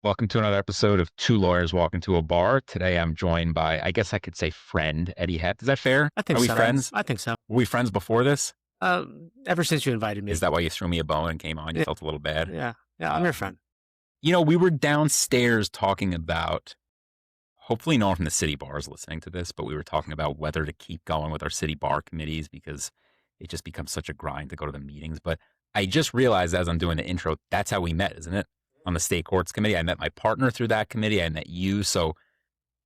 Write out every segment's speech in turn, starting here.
Welcome to another episode of Two Lawyers Walk Into a Bar. Today I'm joined by, I guess I could say friend, Eddie Hept. Is that fair? I think Are we so. friends? I think so. Were we friends before this? Ever since you invited me. Is that why you threw me a bone and came on? You Yeah, felt a little bad? yeah, I'm your friend. We were downstairs talking about, hopefully no one from the city bar is listening to this, but we were talking about whether to keep going with our city bar committees because it just becomes such a grind to go to the meetings. But I just realized as I'm doing the intro, that's how we met, isn't it? On the state courts committee. I met my partner through that committee. I met you. So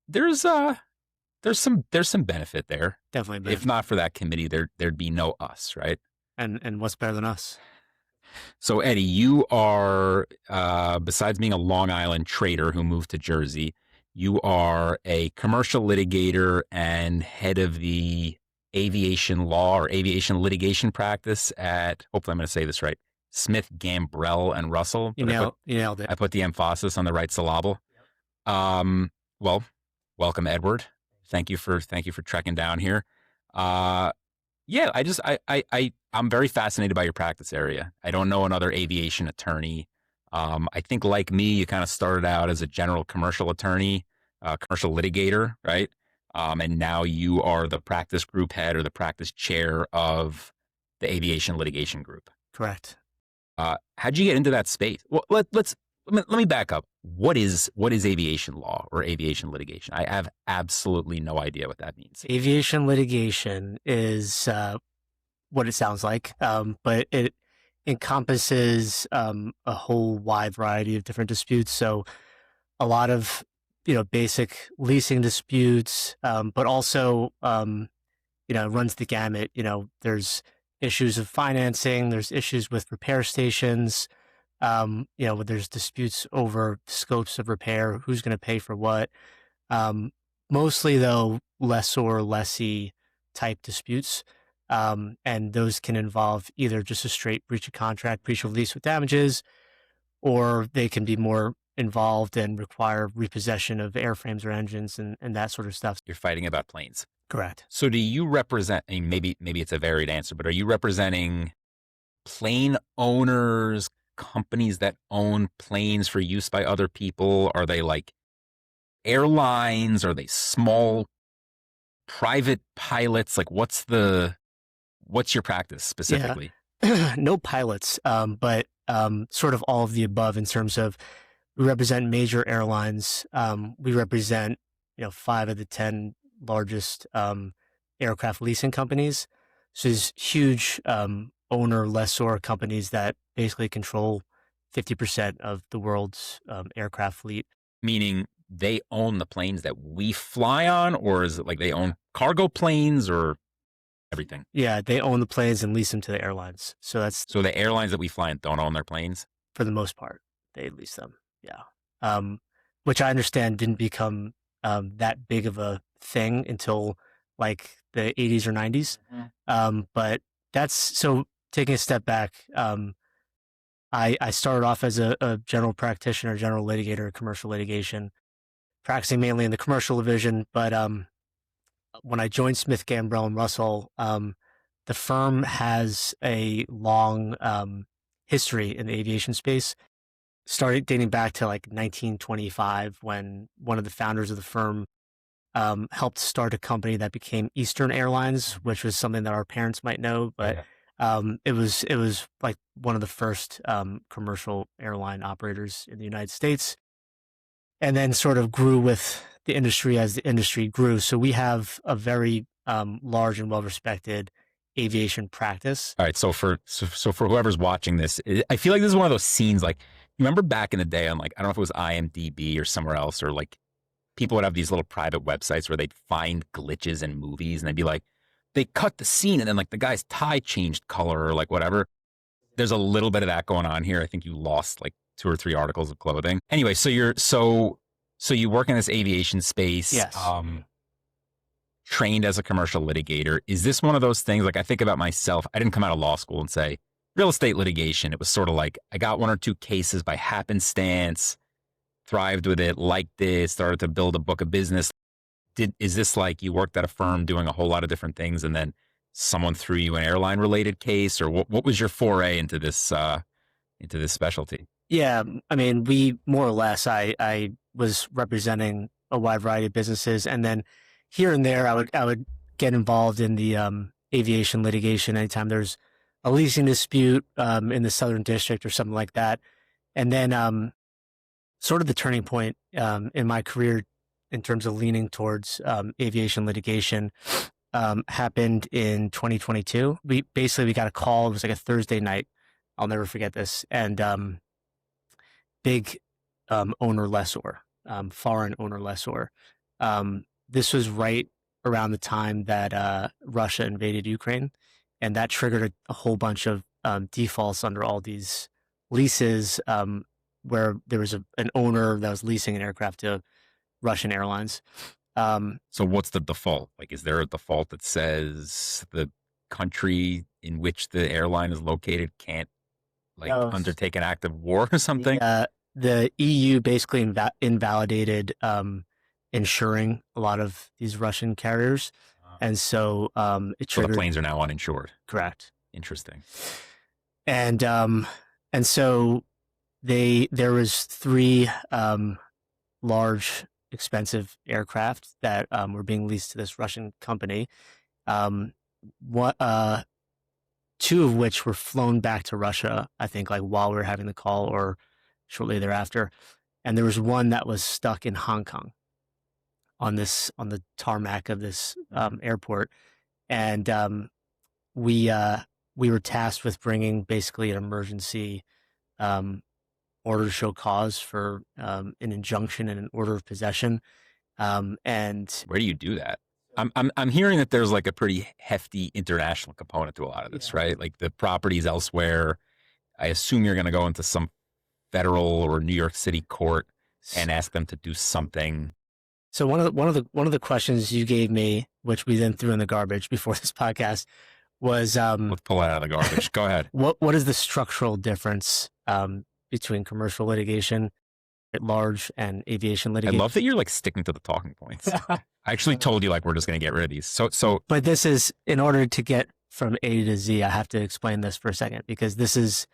there's some benefit there. Definitely been. If not for that committee, there'd be no us, right? And what's better than us? So Eddie, you are besides being a Long Island trader who moved to Jersey, you are a commercial litigator and head of the aviation law or aviation litigation practice at, hopefully I'm going to say this right, Smith, Gambrell, and Russell. You nailed it. I put the emphasis on the right syllable. Well, welcome, Edward. Thank you for trekking down here. I'm very fascinated by your practice area. I don't know another aviation attorney. I think like me, you kind of started out as a general commercial attorney, commercial litigator, right? And now you are the practice group head or the practice chair of the aviation litigation group. Correct. How'd you get into that space? Well, let me back up. What is aviation law or aviation litigation? I have absolutely no idea what that means. Aviation litigation is what it sounds like, but it encompasses a whole wide variety of different disputes. So a lot of basic leasing disputes, but also runs the gamut. There's issues of financing, there's issues with repair stations, there's disputes over scopes of repair, who's going to pay for what. Mostly though, lessor-lessee type disputes. And those can involve either just a straight breach of contract, breach of lease with damages, or they can be more involved and require repossession of airframes or engines and that sort of stuff. You're fighting about planes. Correct. So do you represent, I mean, maybe it's a varied answer, but are you representing plane owners, companies that own planes for use by other people? Are they like airlines? Are they small private pilots? Like what's your practice specifically? Yeah. No pilots, but sort of all of the above in terms of we represent major airlines. We represent 5 of the 10 largest aircraft leasing companies. So these huge owner lessor companies that basically control 50% of the world's aircraft fleet. Meaning they own the planes that we fly on, or is it like they own cargo planes or everything? Yeah, they own the planes and lease them to the airlines. So the airlines that we fly in don't own their planes? For the most part, they lease them. Yeah. Which I understand didn't become that big of a thing until like the 80s or 90s. Mm-hmm. But that's, so taking a step back, I started off as a general practitioner, general litigator, commercial litigation, practicing mainly in the commercial division. But when I joined Smith, Gambrell, and Russell, the firm has a long history in the aviation space, started dating back to like 1925 when one of the founders of the firm helped start a company that became Eastern Airlines, which was something that our parents might know, but it was like one of the first commercial airline operators in the United States, and then sort of grew with the industry as the industry grew. So we have a very large and well-respected aviation practice. All right. So for whoever's watching this, I feel like this is one of those scenes, like, you remember back in the day on, like, I don't know if it was IMDb or somewhere else, or like people would have these little private websites where they'd find glitches in movies and they'd be like, they cut the scene and then like the guy's tie changed color or like whatever. There's a little bit of that going on here. I think you lost like 2 or 3 articles of clothing. Anyway, so you work in this aviation space. Yes. Trained as a commercial litigator. Is this one of those things, like I think about myself, I didn't come out of law school and say real estate litigation. It was sort of like I got 1 or 2 cases by happenstance, thrived with it, liked it, started to build a book of business. Is this like you worked at a firm doing a whole lot of different things and then someone threw you an airline related case, or what was your foray into this specialty? Yeah, I mean, we more or less, I was representing a wide variety of businesses, and then here and there, I would get involved in the aviation litigation anytime there's a leasing dispute in the Southern District or something like that. And then sort of the turning point in my career in terms of leaning towards aviation litigation happened in 2022. We got a call. It was like a Thursday night. I'll never forget this. And big owner lessor, foreign owner lessor. This was right around the time that Russia invaded Ukraine, and that triggered a whole bunch of defaults under all these leases, where there was an owner that was leasing an aircraft to Russian airlines. So what's the default? Like, is there a default that says the country in which the airline is located can't like No, undertake an act of war or something? the EU basically invalidated insuring a lot of these Russian carriers, and so it So the triggered. planes are now uninsured. Correct. Interesting. And so there was three large expensive aircraft that were being leased to this Russian company. What two of which were flown back to Russia, I think, like while we were having the call or shortly thereafter. And there was one that was stuck in Hong Kong on the tarmac of this airport, and we we were tasked with bringing basically an emergency order to show cause for an injunction and an order of possession. And Where do you do that? I'm hearing that there's like a pretty hefty international component to a lot of this, right? Like the properties elsewhere. I assume you're going to go into some federal or New York City court and ask them to do something. So one of the questions you gave me, which we then threw in the garbage before this podcast, was Let's pull it out of the garbage. Go ahead. what is the structural difference between commercial litigation at large and aviation I litigation? love that you're like sticking to the talking points. I actually told you like we're just going to get rid of these. So But this is, in order to get from A to Z, I have to explain this for a second, because this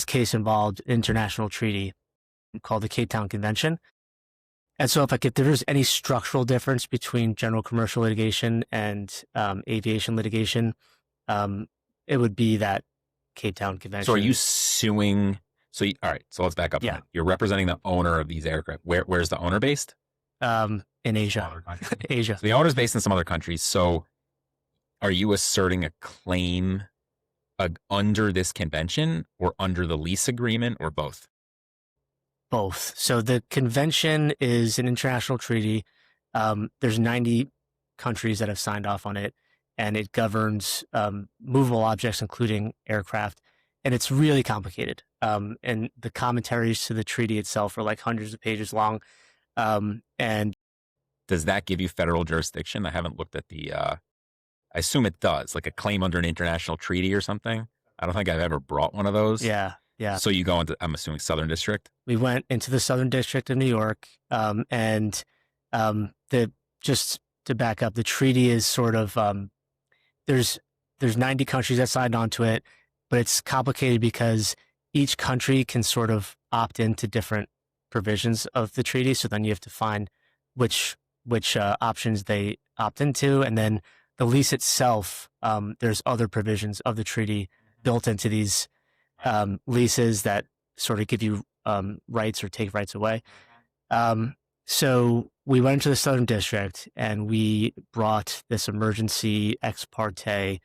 case involved an international treaty called the Cape Town Convention. And so if there's any structural difference between general commercial litigation and aviation litigation, it would be that Cape Town Convention. So are you suing? All right. So let's back up. Yeah. You're representing the owner of these aircraft. Where's the owner based? In Asia. Asia. So the owner's based in some other countries. So are you asserting a claim under this convention or under the lease agreement or both? Both. So the convention is an international treaty. There's 90 countries that have signed off on it, and it governs movable objects, including aircraft. And it's really complicated. And the commentaries to the treaty itself are like hundreds of pages long. And does that give you federal jurisdiction? I haven't looked at the. I assume it does, like a claim under an international treaty or something. I don't think I've ever brought one of those. Yeah. So you go into, I'm assuming, Southern District? We went into the Southern District of New York, and just to back up, the treaty is sort of there's 90 countries that signed onto it, but it's complicated because each country can sort of opt into different provisions of the treaty. So then you have to find which options they opt into, and then the lease itself. There's other provisions of the treaty built into these leases that sort of give you rights or take rights away. So we went to the Southern District and we brought this emergency ex parte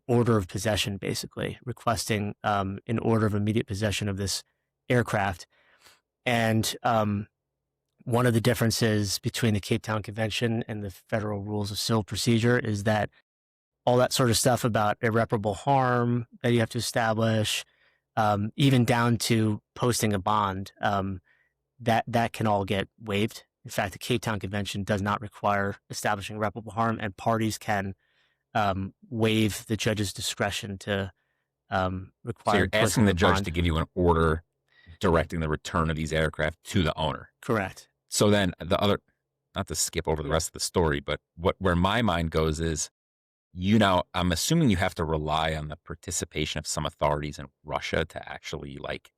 order of possession, basically requesting an order of immediate possession of this aircraft. And one of the differences between the Cape Town Convention and the federal rules of civil procedure is that all that sort of stuff about irreparable harm that you have to establish, even down to posting a bond, that can all get waived. In fact, the Cape Town Convention does not require establishing irreparable harm, and parties can waive the judge's discretion to require. So you're asking the judge bond. to give you an order directing the return of these aircraft to the owner. Correct. So then the other, not to skip over the rest of the story, but where my mind goes is I'm assuming you have to rely on the participation of some authorities in Russia to actually like.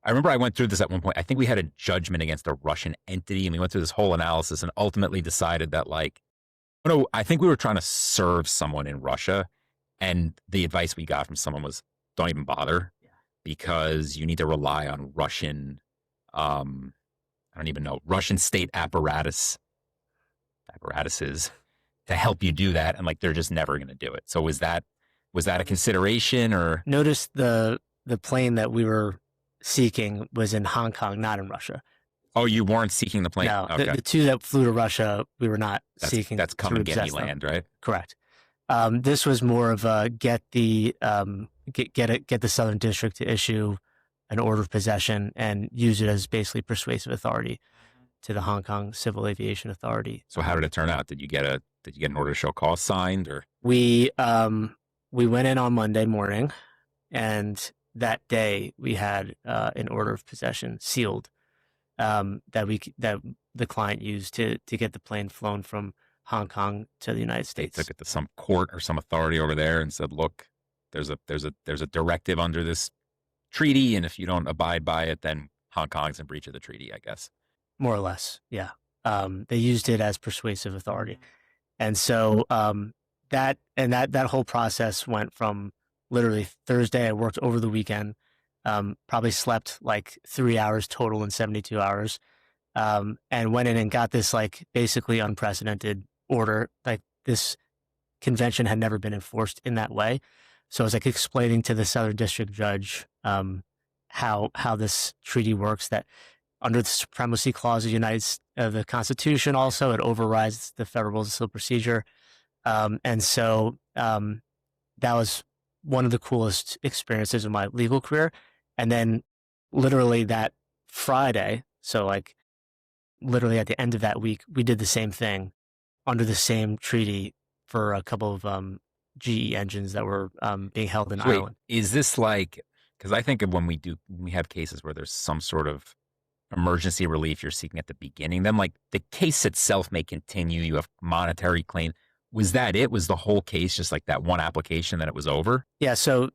I remember I went through this at one point. I think we had a judgment against a Russian entity, and we went through this whole analysis and ultimately decided that like, oh no, I think we were trying to serve someone in Russia, and the advice we got from someone was don't even bother because you need to rely on Russian, I don't even know, Russian state apparatuses to help you do that, and like they're just never going to do it. So was that a consideration or? Notice the plane that we were seeking was in Hong Kong, not in Russia. Oh, you weren't seeking the plane? No, Okay. the two that flew to Russia, we were not seeking. That's to come and get me repossess them. land, right? Correct. This was more of a get the Southern District to issue an order of possession and use it as basically persuasive authority to the Hong Kong Civil Aviation Authority. So how did it turn out? Did you get an order to show cause signed or? We went in on Monday morning, and that day we had an order of possession sealed that the client used to get the plane flown from Hong Kong to the United States. They took it to some court or some authority over there and said, "Look, there's a directive under this treaty, and if you don't abide by it, then Hong Kong's in breach of the treaty." I guess. More or less, yeah. They used it as persuasive authority, and so that whole process went from literally Thursday. I worked over the weekend, probably slept like 3 hours total in 72 hours, and went in and got this like basically unprecedented order. Like this convention had never been enforced in that way. So I was like explaining to the Southern District judge how this treaty works, that under the Supremacy Clause of the Constitution also, it overrides the Federal Rules of Civil Procedure. And so that was one of the coolest experiences of my legal career. And then literally that Friday, so like literally at the end of that week, we did the same thing under the same treaty for a couple of GE engines that were being held in Ireland. Is this like, because I think of when we have cases where there's some sort of emergency relief you're seeking at the beginning, then like the case itself may continue. You have monetary claim. Was that it? Was the whole case just like that one application that it was over? Yeah. So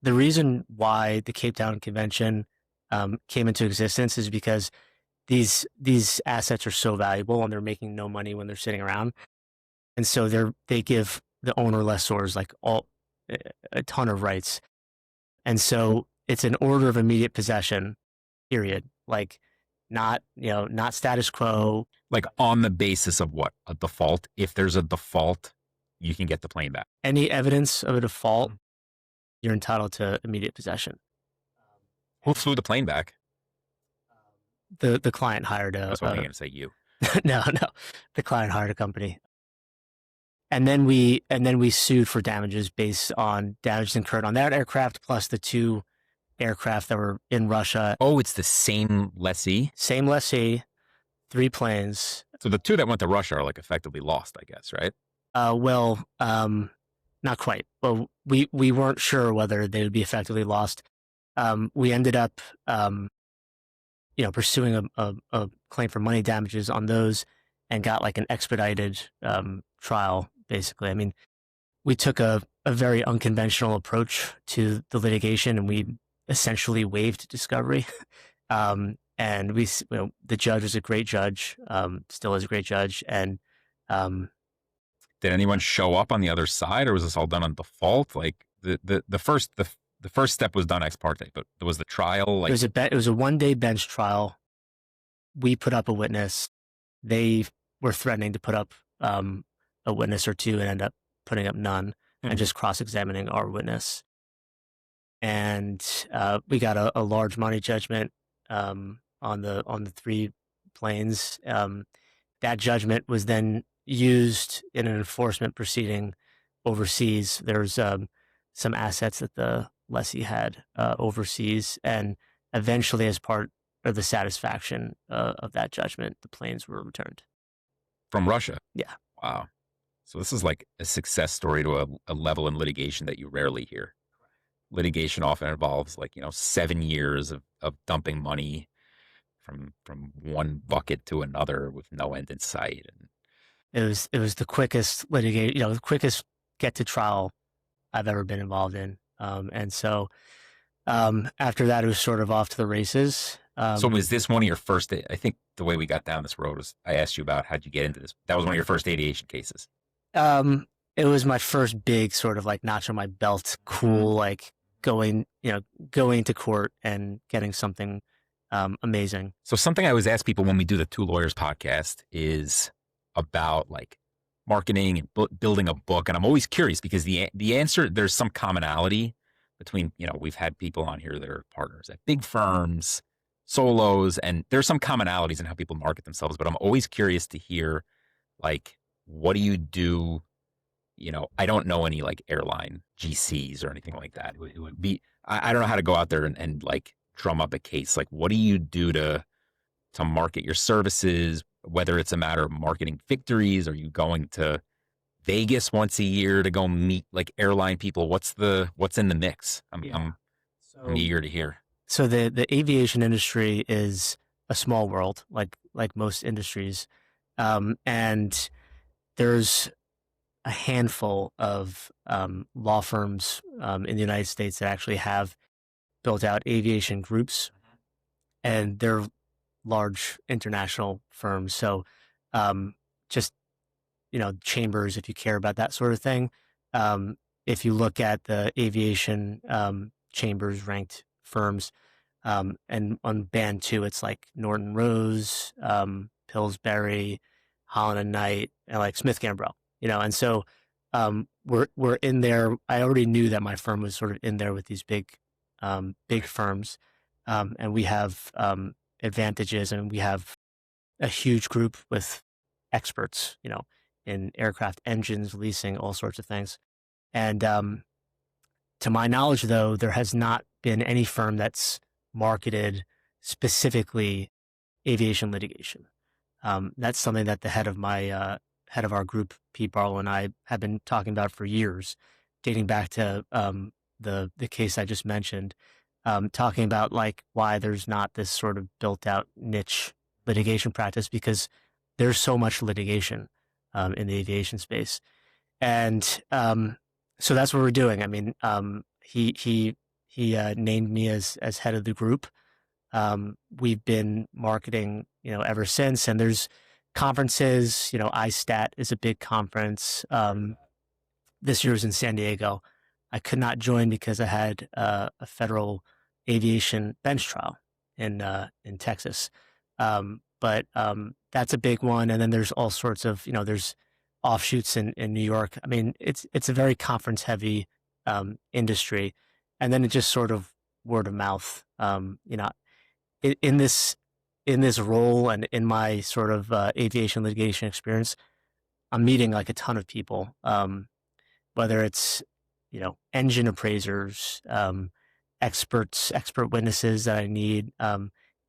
the reason why the Cape Town Convention came into existence is because these assets are so valuable and they're making no money when they're sitting around, and so they give the owner lessors like a ton of rights, and so it's an order of immediate possession, period. Like not status quo. Like on the basis of what? A default? If there's a default, you can get the plane back. Any evidence of a default, you're entitled to immediate possession. Who flew the plane back? The client hired I was going to say you. No, the client hired a company, and then we sued for damages based on damages incurred on that aircraft plus the two aircraft that were in Russia. Oh, it's the same lessee? Same lessee, 3 planes. So the 2 that went to Russia are like effectively lost, I guess, right? Not quite. Well, we weren't sure whether they would be effectively lost. We ended up, pursuing a claim for money damages on those and got like an expedited trial, basically. I mean, we took a very unconventional approach to the litigation, and we essentially waived discovery. And the judge was a great judge, still is a great judge. And did anyone show up on the other side, or was this all done on default? Like the first step was done ex parte, but was the trial like it was a 1-day bench trial. We put up a witness. They were threatening to put up a witness or two and end up putting up none and just cross-examining our witness. And we got a large money judgment on the 3 planes. That judgment was then used in an enforcement proceeding overseas. There's some assets that the lessee had overseas, and eventually, as part of the satisfaction of that judgment, the planes were returned. From Russia? Yeah. Wow. So this is like a success story to a level in litigation that you rarely hear. Litigation often involves 7 years of dumping money from one bucket to another with no end in sight. And it was the quickest litigate, the quickest get to trial I've ever been involved in. And so after that, it was sort of off to the races. So was this one of your first? I think the way we got down this road was I asked you about how'd you get into this. That was one of your first aviation cases. Um, it was my first big sort of like notch on my belt, cool, like going to court and getting something amazing. So something I always ask people when we do the Two Lawyers podcast is about like marketing and building a book, and I'm always curious because the answer there's some commonality between we've had people on here that are partners at big firms, solos, and there's some commonalities in how people market themselves. But I'm always curious to hear like what do you do? I don't know any like airline GCs or anything like that. It would be I don't know how to go out there and like drum up a case. Like, what do you do to market your services? Whether it's a matter of marketing victories, are you going to Vegas once a year to go meet like airline people? What's in the mix? I'm eager to hear. So the aviation industry is a small world, like most industries, and there's a handful of law firms in the United States that actually have built out aviation groups, and they're large international firms. So just chambers, if you care about that sort of thing. If you look at the aviation chambers ranked firms, and on band two, it's like Norton Rose, Pillsbury, Holland and Knight, and like Smith Gambrell, and so we're in there. I already knew that my firm was sort of in there with these big firms, and we have advantages, and we have a huge group with experts, in aircraft engines, leasing, all sorts of things. And to my knowledge, though, there has not been any firm that's marketed specifically aviation litigation. That's something that the head of our group, Pete Barlow, and I have been talking about for years, dating back to the case I just mentioned, talking about like why there's not this sort of built out niche litigation practice, because there's so much litigation in the aviation space. And so that's what we're doing. I mean, he named me as head of the group. We've been marketing, ever since, and there's conferences, ISTAT is a big conference. This year was in San Diego. I could not join because I had a federal aviation bench trial in Texas. But that's a big one. And then there's all sorts of, there's offshoots in New York. I mean, it's a very conference heavy industry. And then it just sort of word of mouth, in this role and in my sort of aviation litigation experience, I'm meeting like a ton of people, whether it's, engine appraisers, expert witnesses that I need,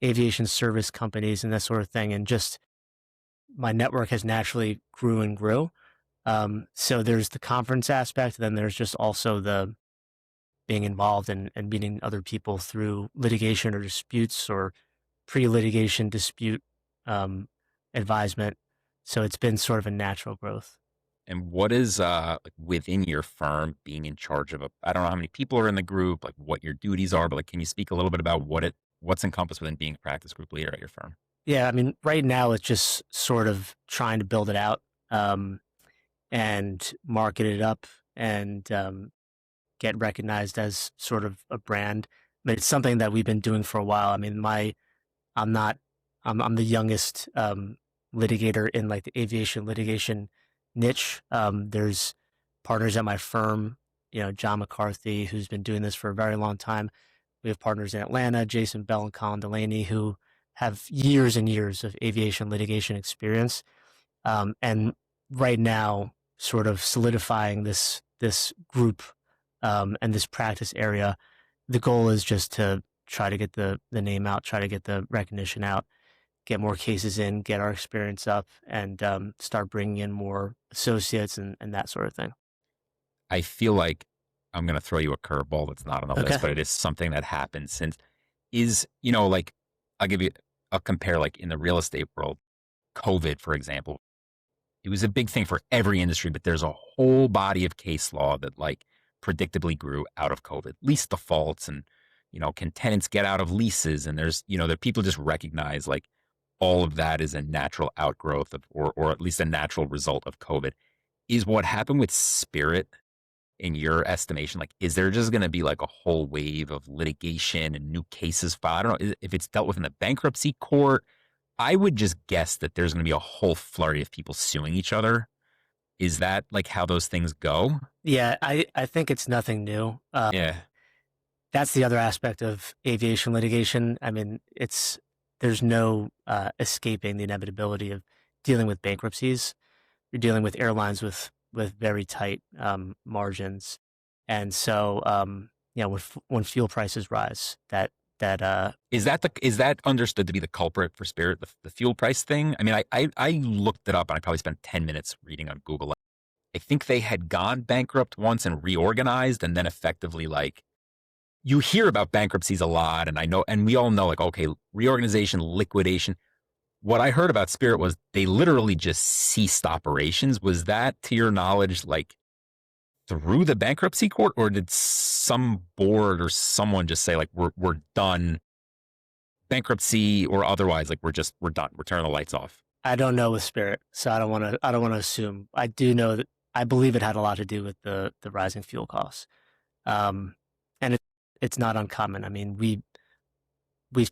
aviation service companies and that sort of thing. And just my network has naturally grew and grew. So there's the conference aspect. Then there's just also the being involved and meeting other people through litigation or disputes or pre-litigation dispute advisement. So it's been sort of a natural growth. And what is within your firm being in charge of I don't know how many people are in the group, like what your duties are, but like can you speak a little bit about what's encompassed within being a practice group leader at your firm? Yeah, I mean, right now it's just sort of trying to build it out and market it up and get recognized as sort of a brand. But it's something that we've been doing for a while. I mean, I'm the youngest litigator in like the aviation litigation niche. There's partners at my firm, John McCarthy, who's been doing this for a very long time. We have partners in Atlanta, Jason Bell and Colin Delaney, who have years and years of aviation litigation experience. And right now, sort of solidifying this group and this practice area, the goal is just to try to get the name out, try to get the recognition out, get more cases in, get our experience up, and start bringing in more associates and that sort of thing. I feel like I'm going to throw you a curveball that's not on the Okay. list, but it is something that happens since like I'll compare like in the real estate world, COVID, for example. it was a big thing for every industry, but there's a whole body of case law that like predictably grew out of COVID. Lease defaults and, can tenants get out of leases? And there's, that people just recognize like all of that is a natural outgrowth of, or at least a natural result of COVID. Is what happened with Spirit, in your estimation, like, is there just going to be like a whole wave of litigation and new cases filed? I don't know if it's dealt with in the bankruptcy court. I would just guess that there's going to be a whole flurry of people suing each other. Is that like how those things go? Yeah, I think it's nothing new. Yeah. That's the other aspect of aviation litigation. I mean, there's no escaping the inevitability of dealing with bankruptcies. You're dealing with airlines with very tight margins, and so when fuel prices rise, that Is that understood to be the culprit for Spirit, the fuel price thing? I mean, I looked it up and I probably spent 10 minutes reading on Google. I think they had gone bankrupt once and reorganized, and then effectively like you hear about bankruptcies a lot, and I know, and we all know, like, okay, reorganization, liquidation. What I heard about Spirit was they literally just ceased operations. Was that, to your knowledge, like through the bankruptcy court, or did some board or someone just say like we're done, bankruptcy or otherwise, like we're done, we're turning the lights off? I don't know with Spirit, so I don't want to assume. I do know that I believe it had a lot to do with the rising fuel costs, um, and it's not uncommon. I mean,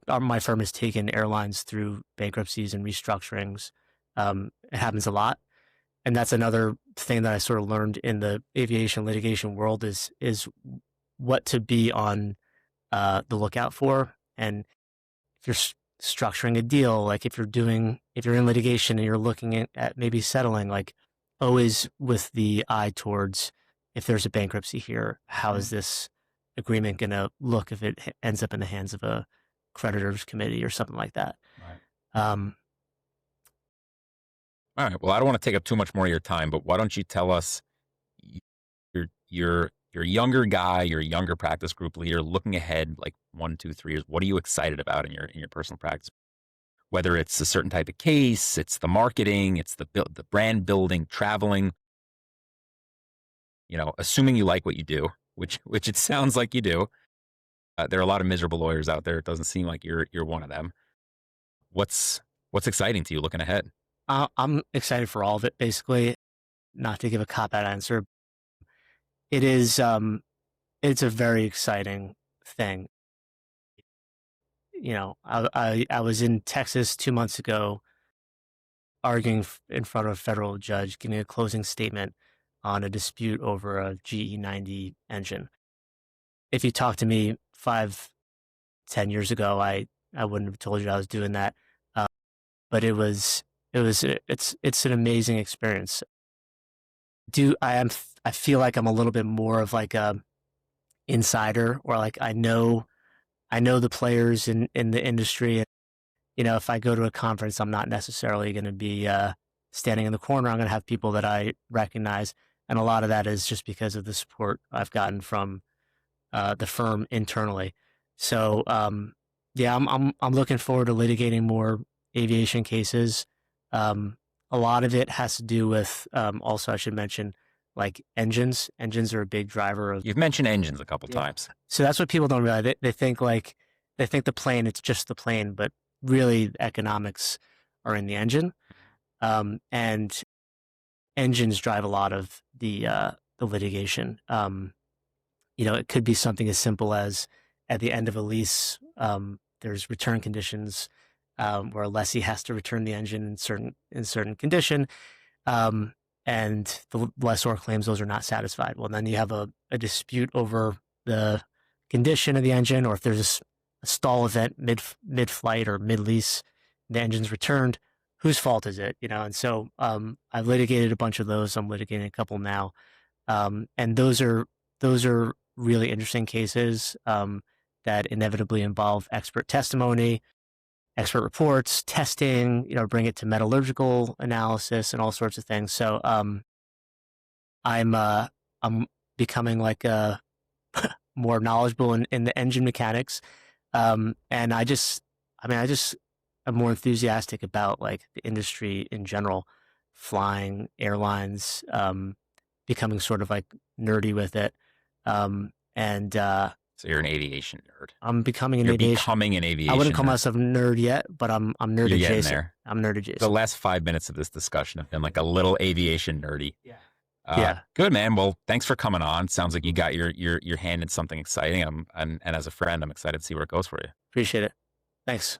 my firm has taken airlines through bankruptcies and restructurings. It happens a lot, and that's another thing that I sort of learned in the aviation litigation world is what to be on the lookout for. And if you're structuring a deal, like if you're in litigation and you're looking at maybe settling, like always with the eye towards if there's a bankruptcy here, how is this agreement going to look if it ends up in the hands of a creditors committee or something like that. Right. Um, All right. Well, I don't want to take up too much more of your time, but why don't you tell us, you're a younger guy, you're a younger practice group leader, looking ahead like 1, 2, 3 years. What are you excited about in your personal practice? Whether it's a certain type of case, it's the marketing, it's the brand building, traveling. Assuming you like what you do, which it sounds like you do. There are a lot of miserable lawyers out there. It doesn't seem like you're one of them. What's exciting to you looking ahead? I'm excited for all of it, basically. Not to give a cop-out answer, it is it's a very exciting thing. I was in Texas 2 months ago arguing in front of a federal judge, giving a closing statement on a dispute over a GE90 engine. If you talked to me 5, 10 years ago, I wouldn't have told you I was doing that. But it's an amazing experience. I feel like I'm a little bit more of like a insider, or like I know the players in the industry. And, if I go to a conference, I'm not necessarily going to be standing in the corner. I'm going to have people that I recognize. And a lot of that is just because of the support I've gotten from the firm internally. So, yeah, I'm looking forward to litigating more aviation cases. A lot of it has to do with, also I should mention, like engines. Engines are a big driver of. You've mentioned engines a couple Yeah. times. So that's what people don't realize. They think the plane, it's just the plane, but really the economics are in the engine. And engines drive a lot of the litigation. It could be something as simple as at the end of a lease, there's return conditions where a lessee has to return the engine in certain condition, and the lessor claims those are not satisfied. Well, then you have a dispute over the condition of the engine, or if there's a stall event mid flight or mid lease, the engine's returned. Whose fault is it? And so I've litigated a bunch of those. I'm litigating a couple now, and those are really interesting cases that inevitably involve expert testimony, expert reports, testing, bring it to metallurgical analysis and all sorts of things. So I'm becoming like more knowledgeable in the engine mechanics. And I just am more enthusiastic about like the industry in general flying, airlines, becoming sort of like nerdy with it. And So you're an aviation nerd. I'm becoming an You're aviation. becoming an aviation I wouldn't call nerd. myself nerd yet, but I'm nerd You're getting adjacent. there. I'm nerd adjacent. The last 5 minutes of this discussion have been like a little aviation nerdy. Yeah. Yeah. Good, man. Well, thanks for coming on. Sounds like you got your hand in something exciting. And as a friend, I'm excited to see where it goes for you. Appreciate it. Thanks.